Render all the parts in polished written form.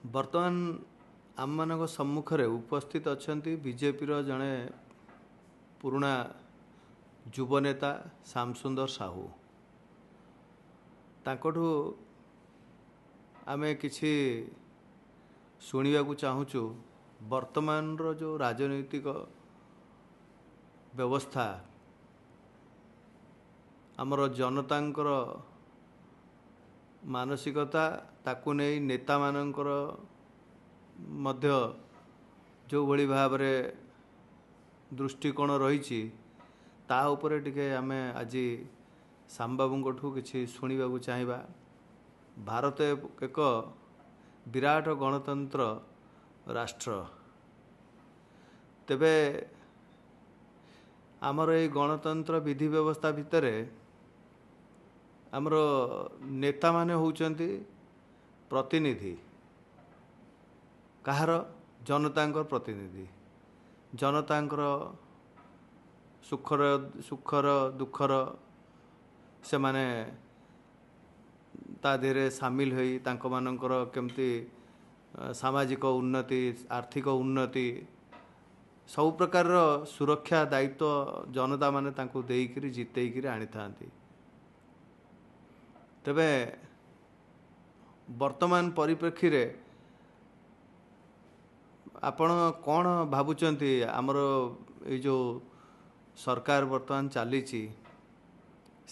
ବର୍ତ୍ତମାନ ଆମମାନଙ୍କ ସମ୍ମୁଖରେ ଉପସ୍ଥିତ ଅଛନ୍ତି ବିଜେପିର ଜଣେ ପୁରୁଣା ଯୁବନେତା ଶ୍ୟାମସୁନ୍ଦର ସାହୁ। ତାଙ୍କଠୁ ଆମେ କିଛି ଶୁଣିବାକୁ ଚାହୁଁଛୁ ବର୍ତ୍ତମାନର ଯେଉଁ ରାଜନୈତିକ ବ୍ୟବସ୍ଥା, ଆମର ଜନତାଙ୍କର ମାନସିକତା, ତାକୁ ନେଇ ନେତାମାନଙ୍କର ମଧ୍ୟ ଯେଉଁଭଳି ଭାବରେ ଦୃଷ୍ଟିକୋଣ ରହିଛି, ତା ଉପରେ ଟିକେ ଆମେ ଆଜି ଶ୍ୟାମବାବୁଙ୍କଠୁ କିଛି ଶୁଣିବାକୁ ଚାହିଁବା। ଭାରତ ଏକ ବିରାଟ ଗଣତନ୍ତ୍ର ରାଷ୍ଟ୍ର। ତେବେ ଆମର এই ଗଣତନ୍ତ୍ର ବିଧି ବ୍ୟବସ୍ଥା ଭିତରେ ଆମର ନେତାମାନେ ହେଉଛନ୍ତି ପ୍ରତିନିଧି। କାହାର? ଜନତାଙ୍କର ପ୍ରତିନିଧି। ଜନତାଙ୍କର ସୁଖର ଦୁଃଖର ସେମାନେ ତା ଦେହରେ ସାମିଲ ହୋଇ ତାଙ୍କମାନଙ୍କର କେମିତି ସାମାଜିକ ଉନ୍ନତି, ଆର୍ଥିକ ଉନ୍ନତି, ସବୁ ପ୍ରକାରର ସୁରକ୍ଷା ଦାୟିତ୍ୱ ଜନତାମାନେ ତାଙ୍କୁ ଦେଇକରି ଜିତେଇକରି ଆଣିଥାନ୍ତି। ତେବେ ବର୍ତ୍ତମାନ ପରିପ୍ରେକ୍ଷୀରେ ଆପଣ କ'ଣ ଭାବୁଛନ୍ତି? ଆମର ଏଇ ଯେଉଁ ସରକାର ବର୍ତ୍ତମାନ ଚାଲିଛି,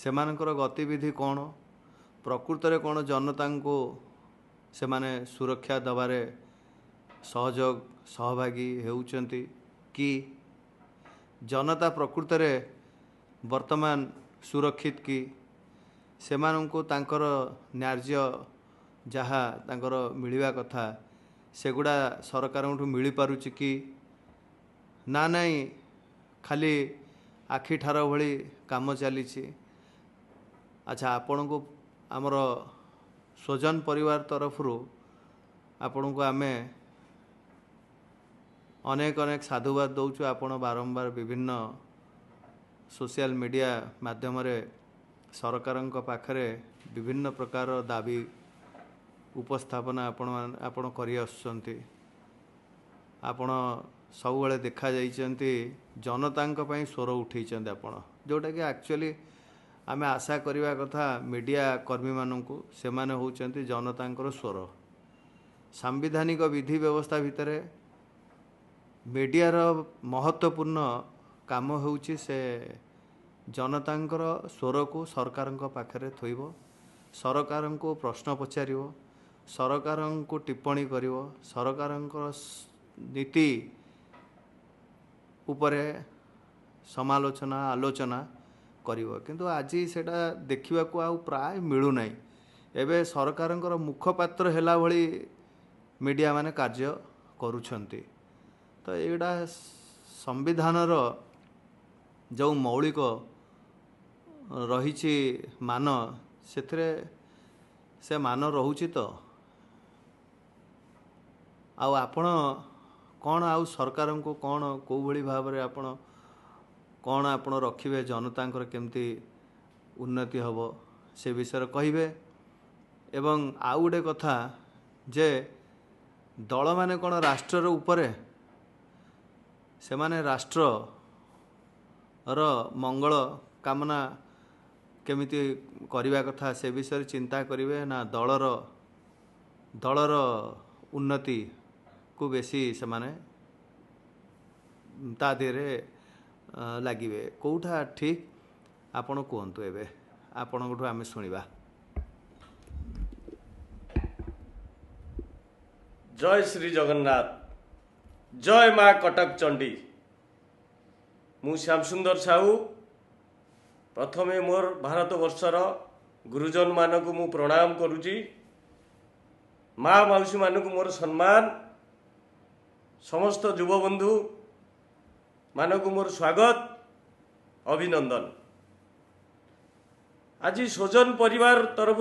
ସେମାନଙ୍କର ଗତିବିଧି କ'ଣ? ପ୍ରକୃତରେ କ'ଣ ଜନତାଙ୍କୁ ସେମାନେ ସୁରକ୍ଷା ଦେବାରେ ସହଭାଗୀ ହେଉଛନ୍ତି କି? ଜନତା ପ୍ରକୃତରେ ବର୍ତ୍ତମାନ ସୁରକ୍ଷିତ କି? ସେମାନଙ୍କୁ ତାଙ୍କର ନ୍ୟାର୍ଯ୍ୟ ଯାହା ତାଙ୍କର ମିଳିବା କଥା ସେଗୁଡ଼ା ସରକାରଙ୍କଠୁ ମିଳିପାରୁଛି କି ନା ନାହିଁ? ଖାଲି ଆଖିଠାର ଭଳି କାମ ଚାଲିଛି। ଆଚ୍ଛା, ଆପଣଙ୍କୁ ଆମର ସ୍ୱଜନ ପରିବାର ତରଫରୁ ଆପଣଙ୍କୁ ଆମେ ଅନେକ ସାଧୁବାଦ ଦେଉଛୁ। ଆପଣ ବାରମ୍ବାର ବିଭିନ୍ନ ସୋସିଆଲ ମିଡ଼ିଆ ମାଧ୍ୟମରେ ସରକାରଙ୍କ ପାଖରେ ବିଭିନ୍ନ ପ୍ରକାର ଦାବି ଉପସ୍ଥାପନା ଆପଣ କରି ଆସୁଛନ୍ତି। ଆପଣ ସବୁବେଳେ ଦେଖାଯାଇଛନ୍ତି ଜନତାଙ୍କ ପାଇଁ ସ୍ୱର ଉଠେଇଛନ୍ତି ଆପଣ, ଯେଉଁଟାକି ଆକ୍ଚୁଆଲି ଆମେ ଆଶା କରିବା କଥା ମିଡ଼ିଆ କର୍ମୀମାନଙ୍କୁ। ସେମାନେ ହେଉଛନ୍ତି ଜନତାଙ୍କର ସ୍ୱର। ସାମ୍ବିଧାନିକ ବିଧି ବ୍ୟବସ୍ଥା ଭିତରେ ମିଡ଼ିଆର ମହତ୍ତ୍ୱପୂର୍ଣ୍ଣ କାମ ହେଉଛି ସେ ଜନତାଙ୍କର ସ୍ୱରକୁ ସରକାରଙ୍କ ପାଖରେ ଥୋଇବ, ସରକାରଙ୍କୁ ପ୍ରଶ୍ନ ପଚାରିବ, ସରକାରଙ୍କୁ ଟିପ୍ପଣୀ କରିବ, ସରକାରଙ୍କର ନୀତି ଉପରେ ସମାଲୋଚନା ଆଲୋଚନା କରିବ। କିନ୍ତୁ ଆଜି ସେଇଟା ଦେଖିବାକୁ ଆଉ ପ୍ରାୟ ମିଳୁନାହିଁ। ଏବେ ସରକାରଙ୍କର ମୁଖପାତ୍ର ହେଲା ଭଳି ମିଡ଼ିଆମାନେ କାର୍ଯ୍ୟ କରୁଛନ୍ତି। ତ ଏଇଟା ସମ୍ବିଧାନର ଯେଉଁ ମୌଳିକ ରହିଛି ମାନ, ସେଥିରେ ସେ ମାନ ରହୁଛି ତ? ଆଉ ଆପଣ କ'ଣ ଆଉ ସରକାରଙ୍କୁ କ'ଣ କେଉଁଭଳି ଭାବରେ କ'ଣ ଆପଣ ରଖିବେ, ଜନତାଙ୍କର କେମିତି ଉନ୍ନତି ହେବ ସେ ବିଷୟରେ କହିବେ। ଏବଂ ଆଉ ଗୋଟେ କଥା ଯେ ଦଳମାନେ କ'ଣ ରାଷ୍ଟ୍ରର ଉପରେ? ସେମାନେ ରାଷ୍ଟ୍ରର ମଙ୍ଗଳ କାମନା କେମିତି କରିବା କଥା ସେ ବିଷୟରେ ଚିନ୍ତା କରିବେ, ନା ଦଳର ଉନ୍ନତିକୁ ବେଶୀ ସେମାନେ ତା ଦେହରେ ଲାଗିବେ? କେଉଁଟା ଠିକ୍ ଆପଣ କୁହନ୍ତୁ। ଏବେ ଆପଣଙ୍କଠୁ ଆମେ ଶୁଣିବା। जय श्री जगन्नाथ, जय माँ कटक चंडी। मु श्यामसुंदर साहू प्रथमे मोर भारत वर्षर गुरुजन मानक मु प्रणाम करुची। माँ मौसी मानक मोर सम्मान, समस्त युवबंधु मानक मोर स्वागत अभिनंदन। आज स्वजन परिवार तरफ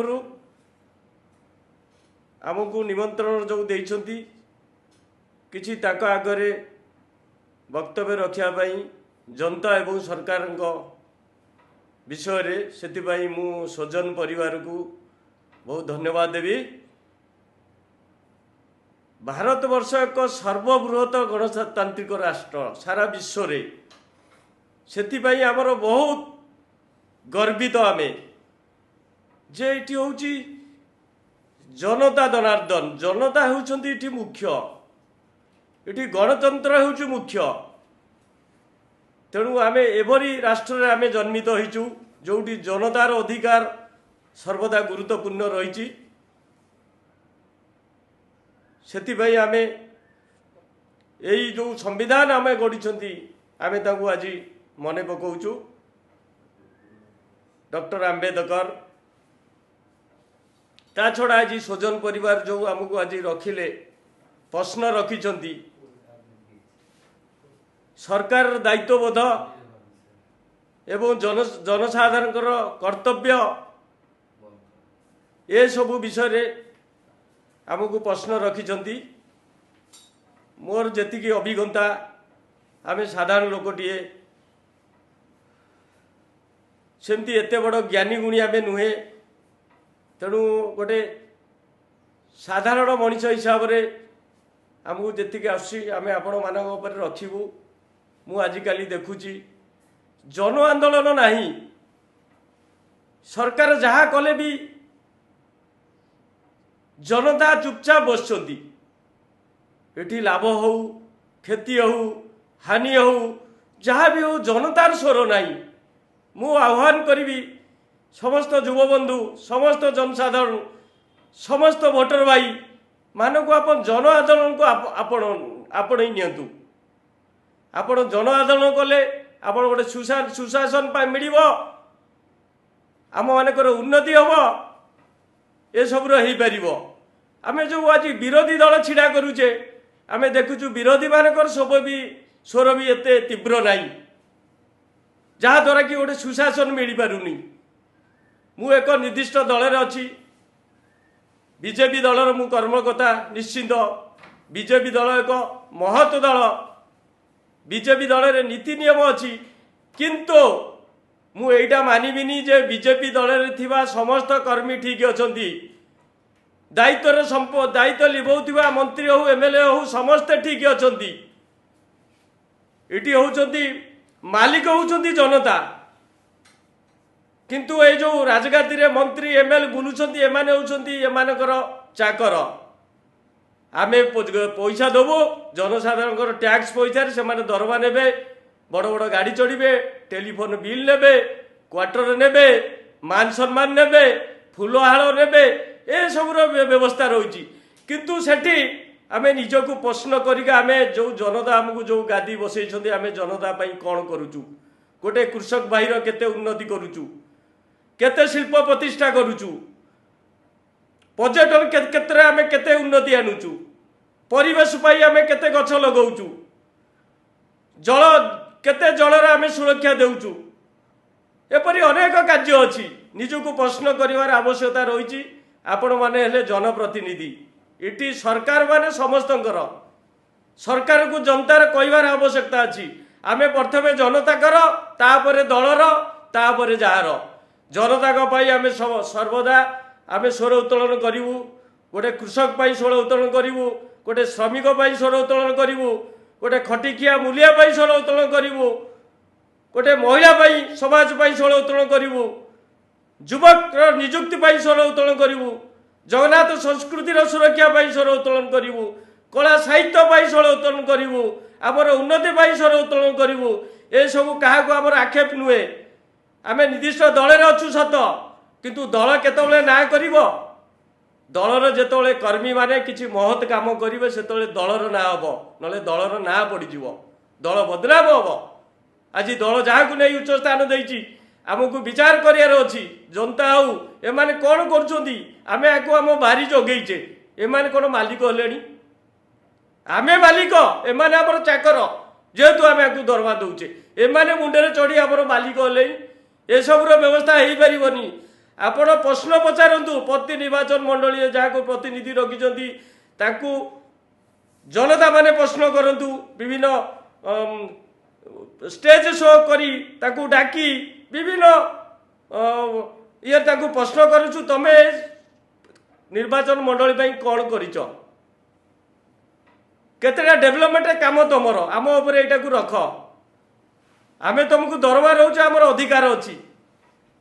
आमको निमंत्रण जो देइछंती किछि ताका आगरे वक्तव्य रखिया जनता एवं सरकार विषय से मु स्वजन परिवार को बहुत धन्यवाद देवी। ଭାରତବର୍ଷ ଏକ ସର୍ବବୃହତ ଗଣତାନ୍ତ୍ରିକ ରାଷ୍ଟ୍ର ସାରା ବିଶ୍ୱରେ। ସେଥିପାଇଁ ଆମର ବହୁତ ଗର୍ବିତ ଆମେ ଯେ ଏଠି ହେଉଛି ଜନତା ଜନାର୍ଦ୍ଦନ। ଜନତା ହେଉଛନ୍ତି ଏଠି ମୁଖ୍ୟ, ଏଠି ଗଣତନ୍ତ୍ର ହେଉଛି ମୁଖ୍ୟ। ତେଣୁ ଆମେ ଏଭଳି ରାଷ୍ଟ୍ରରେ ଆମେ ଜନ୍ମିତ ହୋଇଛୁ ଯେଉଁଠି ଜନତାର ଅଧିକାର ସର୍ବଦା ଗୁରୁତ୍ୱପୂର୍ଣ୍ଣ ରହିଛି। ସେଥିପାଇଁ ଆମେ ଏଇ ଯେଉଁ ସମ୍ବିଧାନ ଆମେ ଗଢ଼ିଛନ୍ତି ଆମେ ତାକୁ ଆଜି ମନେ ପକାଉଛୁ। ଡକ୍ଟର ଆମ୍ବେଦକର, ତା ଛଡ଼ା ଆଜି ସ୍ୱଜନ ପରିବାର ଯେଉଁ ଆମକୁ ଆଜି ରଖିଲେ, ପ୍ରଶ୍ନ ରଖିଛନ୍ତି, ସରକାରର ଦାୟିତ୍ୱବୋଧ ଏବଂ ଜନସାଧାରଣଙ୍କର କର୍ତ୍ତବ୍ୟ, ଏସବୁ ବିଷୟରେ ଆମକୁ ପ୍ରଶ୍ନ ରଖିଛନ୍ତି। ମୋର ଯେତିକି ଅଭିଜ୍ଞତା, ଆମେ ସାଧାରଣ ଲୋକଟିଏ, ସେମିତି ଏତେ ବଡ଼ ଜ୍ଞାନୀ ଗୁଣୀ ଆମେ ନୁହେଁ। ତେଣୁ ଗୋଟେ ସାଧାରଣ ମଣିଷ ହିସାବରେ ଆମକୁ ଯେତିକି ଆସୁଛି ଆମେ ଆପଣମାନଙ୍କ ଉପରେ ରଖିବୁ। ମୁଁ ଆଜିକାଲି ଦେଖୁଛି ଜନ ଆନ୍ଦୋଳନ ନାହିଁ, ସରକାର ଯାହା କଲେ ବି ଜନତା ଚୁପଚାପ ବସିଛନ୍ତି। ଏଠି ଲାଭ ହେଉ, କ୍ଷତି ହେଉ, ହାନି ହେଉ, ଯାହା ବି ହେଉ, ଜନତାର ସ୍ୱର ନାହିଁ। ମୁଁ ଆହ୍ୱାନ କରିବି ସମସ୍ତ ଯୁବବନ୍ଧୁ, ସମସ୍ତ ଜନସାଧାରଣ, ସମସ୍ତ ଭୋଟର ଭାଇ ମାନଙ୍କୁ ଆପଣ ଜନ ଆନ୍ଦୋଳନକୁ ଆପଣେଇ ନିଅନ୍ତୁ। ଆପଣ ଜନ ଆନ୍ଦୋଳନ କଲେ ଆପଣ ଗୋଟେ ସୁଶାସନ ପାଇଁ ମିଳିବ, ଆମମାନଙ୍କର ଉନ୍ନତି ହେବ, ଏସବୁର ହେଇପାରିବ। ଆମେ ଯେଉଁ ଆଜି ବିରୋଧୀ ଦଳ ଛିଡ଼ା କରୁଛେ, ଆମେ ଦେଖୁଛୁ ବିରୋଧୀମାନଙ୍କର ସ୍ୱର ବି ଏତେ ତୀବ୍ର ନାହିଁ, ଯାହାଦ୍ୱାରା କି ଗୋଟେ ସୁଶାସନ ମିଳିପାରୁନି। ମୁଁ ଏକ ନିର୍ଦ୍ଦିଷ୍ଟ ଦଳରେ ଅଛି, ବିଜେପି ଦଳର ମୁଁ କର୍ମକର୍ତ୍ତା। ନିଶ୍ଚିନ୍ତ ବିଜେପି ଦଳ ଏକ ମହତ୍ ଦଳ, ବିଜେପି ଦଳରେ ନୀତି ନିୟମ ଅଛି। କିନ୍ତୁ ମୁଁ ଏଇଟା ମାନିବିନି ଯେ ବିଜେପି ଦଳରେ ଥିବା ସମସ୍ତ କର୍ମୀ ଠିକ୍ ଅଛନ୍ତି। ଦାୟିତ୍ୱ ଲିଭଉଥିବା ମନ୍ତ୍ରୀ ହେଉ, ଏମ୍ଏଲ୍ଏ ହେଉ, ସମସ୍ତେ ଠିକ୍ ଅଛନ୍ତି। ଏଠି ହେଉଛନ୍ତି ମାଲିକ ହେଉଛନ୍ତି ଜନତା। କିନ୍ତୁ ଏଇ ଯେଉଁ ରାଜଗାଦିରେ ମନ୍ତ୍ରୀ ଏମ୍ଏଲ୍ଏ ବୁଲୁଛନ୍ତି, ଏମାନେ ହେଉଛନ୍ତି ଏମାନଙ୍କର ଚାକର। ଆମେ ପଇସା ଦେବୁ, ଜନସାଧାରଣଙ୍କର ଟ୍ୟାକ୍ସ ପଇସାରେ ସେମାନେ ଦରମା ନେବେ, ବଡ଼ ବଡ଼ ଗାଡ଼ି ଚଢ଼ିବେ, ଟେଲିଫୋନ ବିଲ୍ ନେବେ, କ୍ୱାର୍ଟର ନେବେ, ମାନ ସମ୍ମାନ ନେବେ, ଫୁଲହାଳ ନେବେ, ଏସବୁର ବ୍ୟବସ୍ଥା ରହିଛି। କିନ୍ତୁ ସେଠି ଆମେ ନିଜକୁ ପ୍ରଶ୍ନ କରିକି ଆମେ ଯେଉଁ ଜନତା ଆମକୁ ଯେଉଁ ଗାଦି ବସେଇଛନ୍ତି, ଆମେ ଜନତା ପାଇଁ କ'ଣ କରୁଛୁ? ଗୋଟେ କୃଷକ ଭାଇର କେତେ ଉନ୍ନତି କରୁଛୁ, କେତେ ଶିଳ୍ପ ପ୍ରତିଷ୍ଠା କରୁଛୁ, ପର୍ଯ୍ୟଟନ କ୍ଷେତ୍ରରେ ଆମେ କେତେ ଉନ୍ନତି ଆଣୁଛୁ, ପରିବେଶ ପାଇଁ ଆମେ କେତେ ଗଛ ଲଗାଉଛୁ, କେତେ ଜଳର ଆମେ ସୁରକ୍ଷା ଦେଉଛୁ। ଏପରି ଅନେକ କାର୍ଯ୍ୟ ଅଛି। ନିଜକୁ ପ୍ରଶ୍ନ କରିବାର ଆବଶ୍ୟକତା ରହିଛି। ଆପଣମାନେ ହେଲେ ଜନପ୍ରତିନିଧି, ଏଠି ସରକାର ମାନେ ସମସ୍ତଙ୍କର, ସରକାରକୁ ଜନତାର କହିବାର ଆବଶ୍ୟକତା ଅଛି। ଆମେ ପ୍ରଥମେ ଜନତାଙ୍କର, ତାପରେ ଦଳର, ତାପରେ ଯାହାର। ଜନତାଙ୍କ ପାଇଁ ଆମେ ସର୍ବଦା ଆମେ ସ୍ୱର ଉତ୍ତୋଳନ କରିବୁ। ଗୋଟେ କୃଷକ ପାଇଁ ସ୍ୱର ଉତ୍ତୋଳନ କରିବୁ, ଗୋଟେ ଶ୍ରମିକ ପାଇଁ ସ୍ୱର ଉତ୍ତୋଳନ କରିବୁ, ଗୋଟେ ଖଟିଖିଆ ମୂଲିଆ ପାଇଁ ସ୍ୱର ଉତ୍ତୋଳନ କରିବୁ, ଗୋଟେ ମହିଳା ପାଇଁ, ସମାଜ ପାଇଁ ସ୍ୱର ଉତ୍ତୋଳନ କରିବୁ, ଯୁବକର ନିଯୁକ୍ତି ପାଇଁ ସ୍ୱର ଉତ୍ତୋଳନ କରିବୁ, ଜଗନ୍ନାଥ ସଂସ୍କୃତିର ସୁରକ୍ଷା ପାଇଁ ସ୍ୱର ଉତ୍ତୋଳନ କରିବୁ, କଳା ସାହିତ୍ୟ ପାଇଁ ସ୍ୱର ଉତ୍ତୋଳନ କରିବୁ, ଆମର ଉନ୍ନତି ପାଇଁ ସ୍ୱର ଉତ୍ତୋଳନ କରିବୁ। ଏସବୁ କାହାକୁ ଆମର ଆକ୍ଷେପ ନୁହେଁ। ଆମେ ନିର୍ଦ୍ଦିଷ୍ଟ ଦଳରେ ଅଛୁ ସତ, କିନ୍ତୁ ଦଳ କେତେବେଳେ ନାଁ କରିବ? ଦଳର ଯେତେବେଳେ କର୍ମୀମାନେ କିଛି ମହତ୍ କାମ କରିବେ, ସେତେବେଳେ ଦଳର ନାଁ ହେବ, ନହେଲେ ଦଳର ନାଁ ପଡ଼ିଯିବ, ଦଳ ବଦନାମ ହେବ। ଆଜି ଦଳ ଯାହାକୁ ନେଇ ଉଚ୍ଚ ସ୍ଥାନ ଦେଇଛି, ଆମକୁ ବିଚାର କରିବାର ଅଛି। ଜନତା ଆଉ ଏମାନେ କ'ଣ କରୁଛନ୍ତି? ଆମେ ଆକୁ ଆମ ବାରି ଯୋଗେଇଛେ, ଏମାନେ କ'ଣ ମାଲିକ ହେଲେଣି? ଆମେ ମାଲିକ, ଏମାନେ ଆମର ଚାକର। ଯେହେତୁ ଆମେ ଆକୁ ଦରମା ଦେଉଛେ, ଏମାନେ ମୁଣ୍ଡରେ ଚଢ଼ି ଆମର ମାଲିକ ହେଲେଣି। ଏସବୁର ବ୍ୟବସ୍ଥା ହେଇପାରିବନି। ଆପଣ ପ୍ରଶ୍ନ ପଚାରନ୍ତୁ ପ୍ରତି ନିର୍ବାଚନ ମଣ୍ଡଳୀରେ ଯାହାକୁ ପ୍ରତିନିଧି ରଖିଛନ୍ତି, ତାଙ୍କୁ ଜନତା ମାନେ ପ୍ରଶ୍ନ କରନ୍ତୁ। ବିଭିନ୍ନ ଷ୍ଟେଜ ଶୋ କରି ତାଙ୍କୁ ଡାକି ବିଭିନ୍ନ ତାଙ୍କୁ ପ୍ରଶ୍ନ କରୁଛୁ, ତମେ ନିର୍ବାଚନ ମଣ୍ଡଳୀ ପାଇଁ କ'ଣ କରିଛ? केतेटा डेभलपमेंट काम तुमर आम उपरे एटा को रख आमे तुमको दरमा रोच आमर अधिकार अच्छी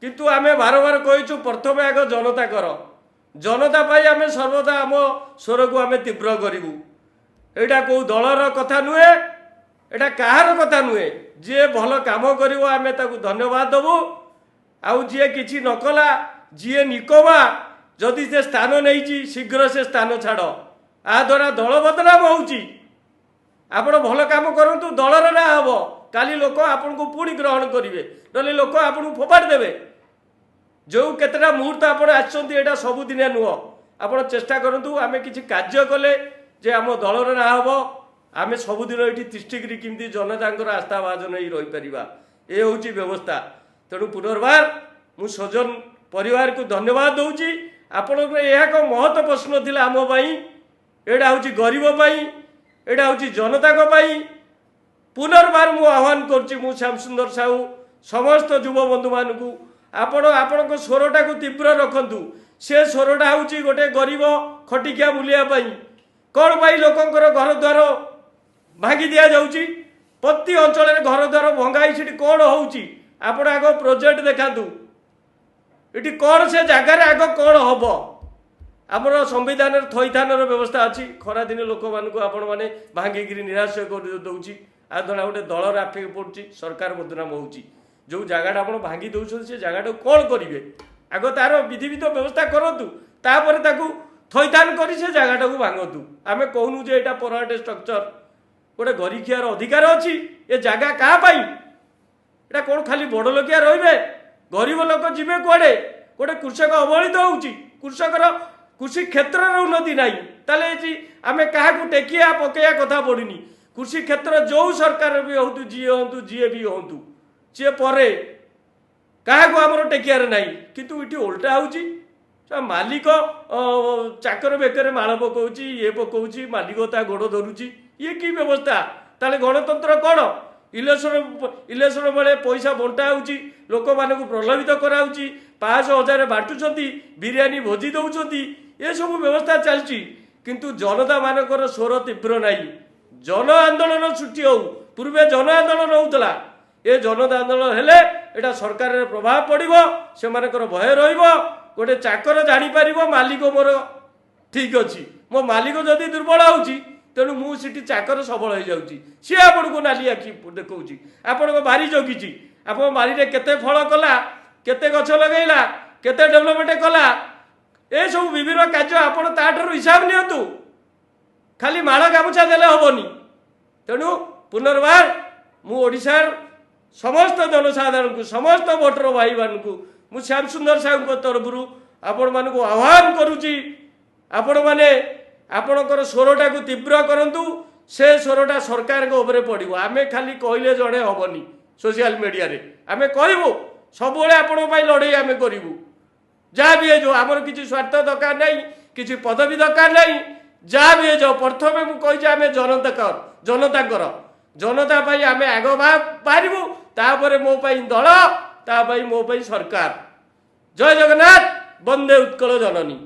किंतु आमे बार बार कहीचु प्रथम आग जनता कर जनता पाई आमे सर्वदा आम स्वर को आमे तीव्र करूँ एटा को दलर कथा नुहे एटा कहार कथा नुहे जी भल काम करिवो आमे ताकू धन्यवाद देबू आउ जी किछि न कला जी निकमा जदि से स्थान नहीं शीघ्र से स्थान छाड़ आ द्वारा दल बदनाम होउची आपण भल काम करंतु दलर ना हबो काली लोक आपन को पुणी ग्रहण करिवे नले लोक आपन को फोपाड़ देबे जो केतटा मुहूर्त आपण आछंती एटा सब दिन नुह आपण चेष्टा करंतु आमे किछि कार्य कले जे आम दलर ना हबो आमे सबुदिन ये तिष्टिकी किमती जनतांकर आस्था भाजन ही रही पारिबा ए होउची व्यवस्था तेणु पुनर्बार मु सजन परिवार को धन्यवाद दउची आपण एक महत्व प्रश्न थिला आम पाई एटा होउची गरीब पाई एटा होउची जनता को पाई पुनर्बार मु आह्वान करची मु श्याम सुंदर साहू समस्त युव बंधु मानकू आपण स्वरटा को तीव्र रखंतु से स्वरटा होउची गोटे गरीब खटिकिया बुलिया पाई कौन पाई लोकंकर घर द्वार भांगी दिया जाउची प्रति अंचल घर द्वार भंगाई से कौन होउची आपण आग प्रोजेक्ट देखातु इटी कौन से जगार आग कौन हम आमर संविधान थईथान व्यवस्था अच्छी खरा दिन लोक माने भांगिक निराश कर दौची आ द्वारा गोटे दलर आफेक पड़ुची सरकार बदनाम होउची जो जगह आप भांगी दौरान से जगह कौन करेंगे आग तार विधिविध व्यवस्था करतु तापर ताकू थईथान कर से जगह को भांगतु आम कहूनु जे एटा परमानेंट स्ट्रक्चर गोटे गरीखियार अधिकार अच्छी ए जगह क्या एटा कौन खाली बड़ लोकिया रे गरीब लोक जीवे कड़े गोटे कृषक अवहेलित होउची कृषकर कृषि क्षेत्र उन्नति ना ताले आम क्या टेकिया पकया कथा पड़नी कृषि क्षेत्र जो सरकार भी हूँ जी भी हूँ सी पर क्या आमर टेकियार ना कितु ये उल्टा होउची मालिक चाकर बेकर माल पकाउची ये पकाउची मालिक ता गोड़ धरुची ये कि व्यवस्था ताले गणतंत्र कौन इलेक्शन बेले पैसा बंटा होउची लोक मानक प्रलोभित कराउची 5,000 बांटुचंती बिरियानी भोजी दउचंती ये सब व्यवस्था चलची किंतु जनता मानकर स्वर तीव्र नाही जन आंदोलन सृष्टि हो पूर्वे जन आंदोलन होउतला ए जन आंदोलन हेले एटा सरकार प्रभाव पड़िबो से मानकर भय रहिबो गोटे चाकर जानी पारिबो मालिक मोर ठीक अछि मो मालिक जदि दुर्बल होउची तेणु मुझे चाकर सबल हो जाऊँगी सी आपण को नाली आखि देखा आपण को बारी जगिची आप बारी केते फल कला केते गछ लगेला केते डेवलपमेंट कला ए सब विभिन्न कार्य आपण ताठर हिसाब नियंतु खाली माड़ गामुछा देले हबनी तेणु पुनर्बार मु ओडिशार समस्त जनसाधारण को समस्त भोटर भाई मान को मु श्याम सुंदर साहू तरफ आपण मान को आह्वान करुची आपण माने आपणकर स्वरटा को तीव्र करंतु से स्वरटा सरकार को ऊपर पड़ो आमे खाली कहले जड़े हेनी सोशल मीडिया रे आमे कहबू सब लड़े आमे करूँ जहाँ भी है जो आमर किसी स्वार्थ दरकार नहीं किसी पदवी दरकार नहीं जहाँ भी है जो प्रथम मुझे आम जनता जनता आम आग बाहरबू तापर मो दल तापाई मो सरकार जय जगन्नाथ वंदे उत्कल जननी।